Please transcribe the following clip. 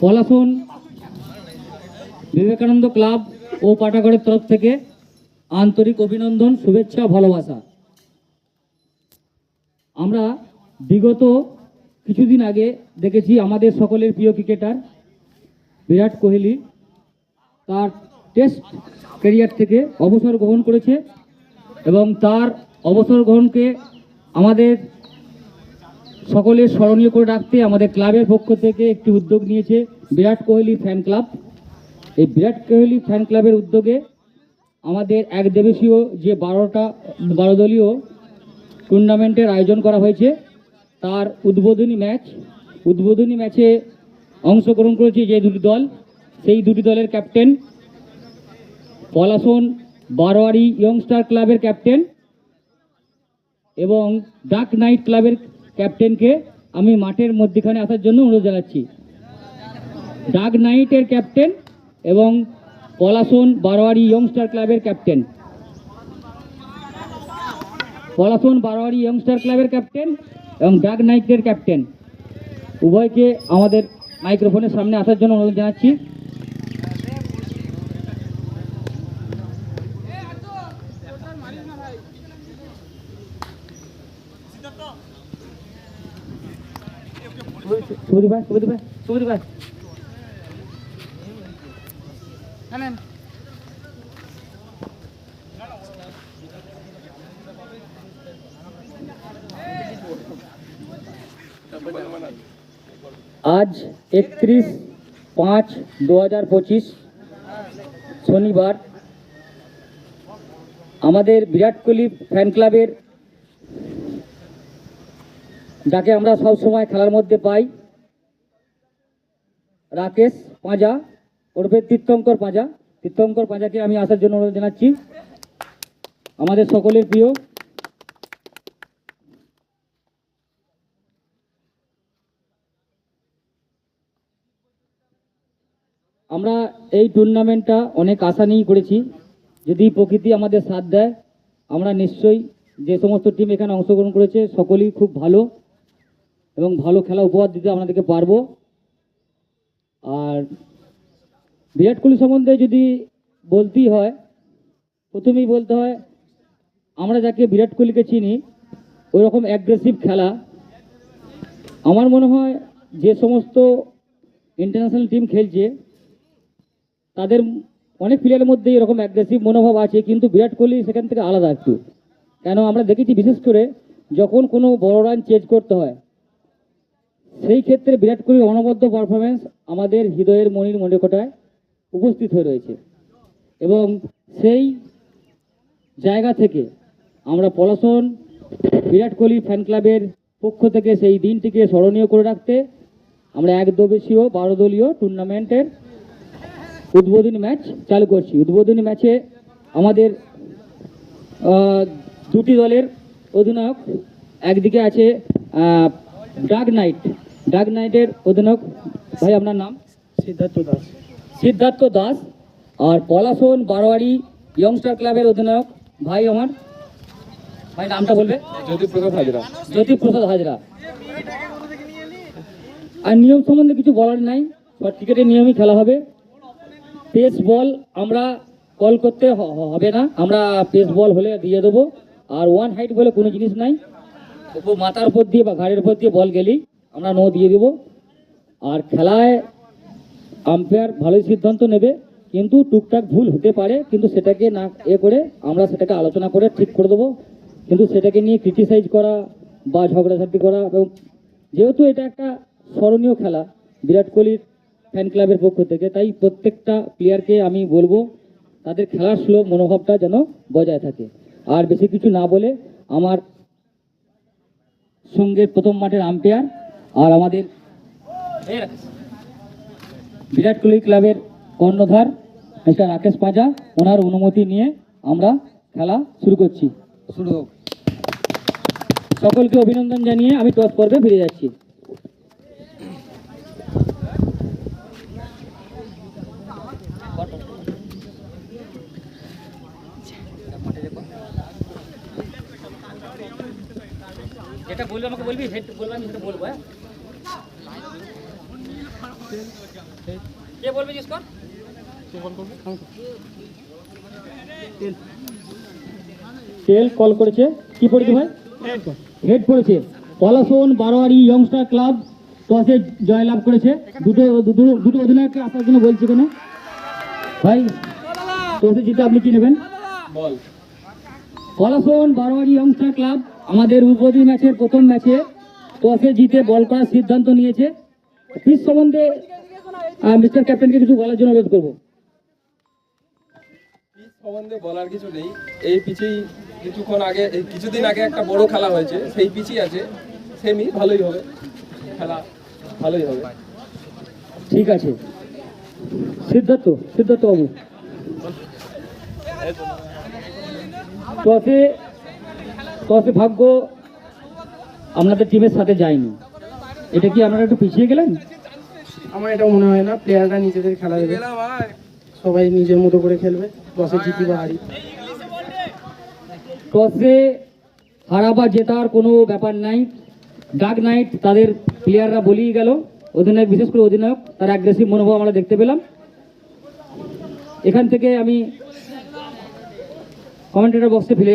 পলাশন Vivekananda club ও পাঠাগারের তরফ থেকে আন্তরিক অভিনন্দন, শুভেচ্ছা, ভালোবাসা। আমরা বিগত কিছুদিন আগে দেখেছি আমাদের সকলের প্রিয় ক্রিকেটার বিরাট কোহলি তার টেস্ট ক্যারিয়ার থেকে অবসর গ্রহণ করেছে এবং তার অবসর গ্রহণকে আমাদের সকলের স্মরণীয় করে রাখতে আমাদের ক্লাবের পক্ষ থেকে একটি উদ্যোগ নিয়েছে বিরাট কোহলি ফ্যান ক্লাব। এই বিরাট কোহলি ফ্যান ক্লাবের উদ্যোগে আমাদের এক দিবসীয় যে 12 দলীয় টুর্নামেন্টের আয়োজন করা হয়েছে, তার উদ্বোধনী ম্যাচে অংশগ্রহণ করেছে যে দুটি দল, সেই দুটি দলের ক্যাপ্টেন পলাশন বারোয়ারি ইয়ংস্টার ক্লাবের ক্যাপ্টেন এবং ডাক নাইট ক্লাবের ক্যাপ্টেনকে আমি মাঠের মধ্যখানে আসার জন্য অনুরোধ জানাচ্ছি। ডাক নাইটের ক্যাপ্টেন এবং পলাশন বারোয়ারি ইয়ংস্টার ক্লাবের ক্যাপ্টেন, পলাশন বারোয়ারি ইয়ংস্টার ক্লাবের ক্যাপ্টেন এবং ডাক নাইটের ক্যাপ্টেন উভয়কে আমাদের মাইক্রোফোনের সামনে আসার জন্য অনুরোধ জানাচ্ছি। সুবুদি ভাই आज 31/5/2025 শনিবার আমাদের বিরাট কোহলি ফ্যান ক্লাবের যাকে আমরা সব সময় খেলার মধ্যে পাই, রাকেশ পাঁজা ওরফে তীর্থঙ্কর পাঁজাকে আমি আসার জন্য অনুরোধ জানাচ্ছি। আমাদের সকলের প্রিয় আমরা এই টুর্নামেন্টটা অনেক আশা নিয়েই করেছি। যদি প্রকৃতি আমাদের সাথ দেয়, আমরা নিশ্চয়ই যে সমস্ত টিম এখানে অংশগ্রহণ করেছে সকলেই খুব ভালো এবং ভালো খেলা উপহার দিতে আপনাদেরকে পারবো। আর বিরাট কোহলি সম্বন্ধে যদি বলতেই হয়, প্রথমেই বলতে হয় আমরা যাকে বিরাট কোহলিকে চিনি ওই রকম অ্যাগ্রেসিভ খেলা আমার মনে হয় যে সমস্ত ইন্টারন্যাশনাল টিম খেলছে তাদের অনেক প্লেয়ারের মধ্যে এরকম অ্যাগ্রেসিভ মনোভাব আছে, কিন্তু বিরাট কোহলি সেখান থেকে আলাদা একটু। কেন আমরা দেখেছি বিশেষ করে যখন কোনো বড় রান চেজ করতে হয় সেই ক্ষেত্রে বিরাট কোহলির অনবদ্য পারফরমেন্স আমাদের হৃদয়ের মনির মণিকোঠায় উপস্থিত হয়ে রয়েছে এবং সেই জায়গা থেকে আমরা পলাশন বিরাট কোহলি ফ্যান ক্লাবের পক্ষ থেকে সেই দিনটিকে স্মরণীয় করে রাখতে আমরা এক দিবসীয় 12 দলীয় টুর্নামেন্টের উদ্বোধনী ম্যাচ চালু করছি। উদ্বোধনী ম্যাচে আমাদের দুটি দলের অধিনায়ক, একদিকে আছে ডাক নাইটের অধিনায়ক ভাই আপনার নাম? সিদ্ধার্থ দাস। আর পলাশন বারোয়ারি ইয়ংস্টার ক্লাবের অধিনায়ক ভাই আমার ভাই নামটা বলবে? জ্যোতিপ্রসাদ হাজরা। আর নিয়ম সম্বন্ধে কিছু বলার নাই, ক্রিকেটের নিয়মই খেলা হবে। পেস বল আমরা কল করতে হবে না, আমরা পেস বল হলে দিয়ে দেবো। আর ওয়ান হাইট বলে কোনো জিনিস নাই, মাথার উপর দিয়ে বা ঘাড়ের উপর দিয়ে বল গেলেই আমরা নো দিয়ে দেবো। আর খেলায় আম্পায়ার ভালোই সিদ্ধান্ত নেবে, কিন্তু টুকটাক ভুল হতে পারে, কিন্তু সেটাকে না করে আমরা সেটাকে আলোচনা করে ঠিক করে দেবো। কিন্তু সেটাকে নিয়ে ক্রিটিসাইজ করা বা ঝগড়াঝাটি করা, এবং যেহেতু এটা একটা স্মরণীয় খেলা বিরাট কোহলির ফ্যান ক্লাবের পক্ষ থেকে, তাই প্রত্যেকটা প্লেয়ারকে আমি বলবো তাদের খেলার স্লো মনোভাবটা যেন বজায় থাকে। আর বেশি কিছু না বলে আমার সঙ্গে প্রথম মাঠের আম্পায়ার আর আমাদের বিরাট কোহলি ক্লাবের কর্ণধার মিস্টার রাকেশ পাঁজা, ওনার অনুমতি নিয়ে আমরা খেলা শুরু করছি। সকলকে অভিনন্দন জানিয়ে আমি টস পর্বে ফিরে যাচ্ছি। যেটা বলবি আমাকে বলবি, বলবো আমি সেটা বলবো। হ্যাঁ কে বলবে স্কোর? তেল কল করেছে, কি পড়েছে ভাই? হেড পড়েছে। পলাশন বারোয়ারি ইয়ংস্টার ক্লাব টসে জয়লাভ করেছে। দুটো দুটো দুটো অধিনায়ককে আসার জন্য বলছি কেন ভাই? টসে জিতে আপনি কি নেবেন? বল। পলাশন বারোয়ারি ইয়ংস্টার ক্লাব আমাদের উদ্বোধনী ম্যাচের প্রথম ম্যাচে টসে জিতে বল করার সিদ্ধান্ত নিয়েছে। পিচ সম্বন্ধে মিস্টার ক্যাপ্টেনকে কিছু বলার জন্য অনুরোধ করবো। পিচ সম্বন্ধে বলার কিছু নেই, এই পিচেই কিছুদিন আগে একটা বড় খেলা হয়েছে, সেই পিচই আছে, সেমি ভালোই হবে, খেলা ভালোই হবে। ঠিক আছে, সিদ্ধার্থ বাবু, টসে ভাগ্য আপনাদের টিমের সাথে যায়নি, এটা কি আপনারা একটু পিছিয়ে গেলেন? আমার এটা মনে হয় না, প্লেয়াররা নিজেদের খেলা দেবে, সবাই নিজের মতো করে খেলবে, টসে জিতি বা হারি। টসে হারা বা জেতার কোনো ব্যাপার নাই। ডাক নাইট তাদের প্লেয়াররা বলেই গেল, অধিনায়ক বিশেষ করে অধিনায়ক তার অ্যাগ্রেসিভ মনোভাব আমরা দেখতে পেলাম। এখান থেকে আমি কমেন্টেটর বক্সে ফিরে যাচ্ছি।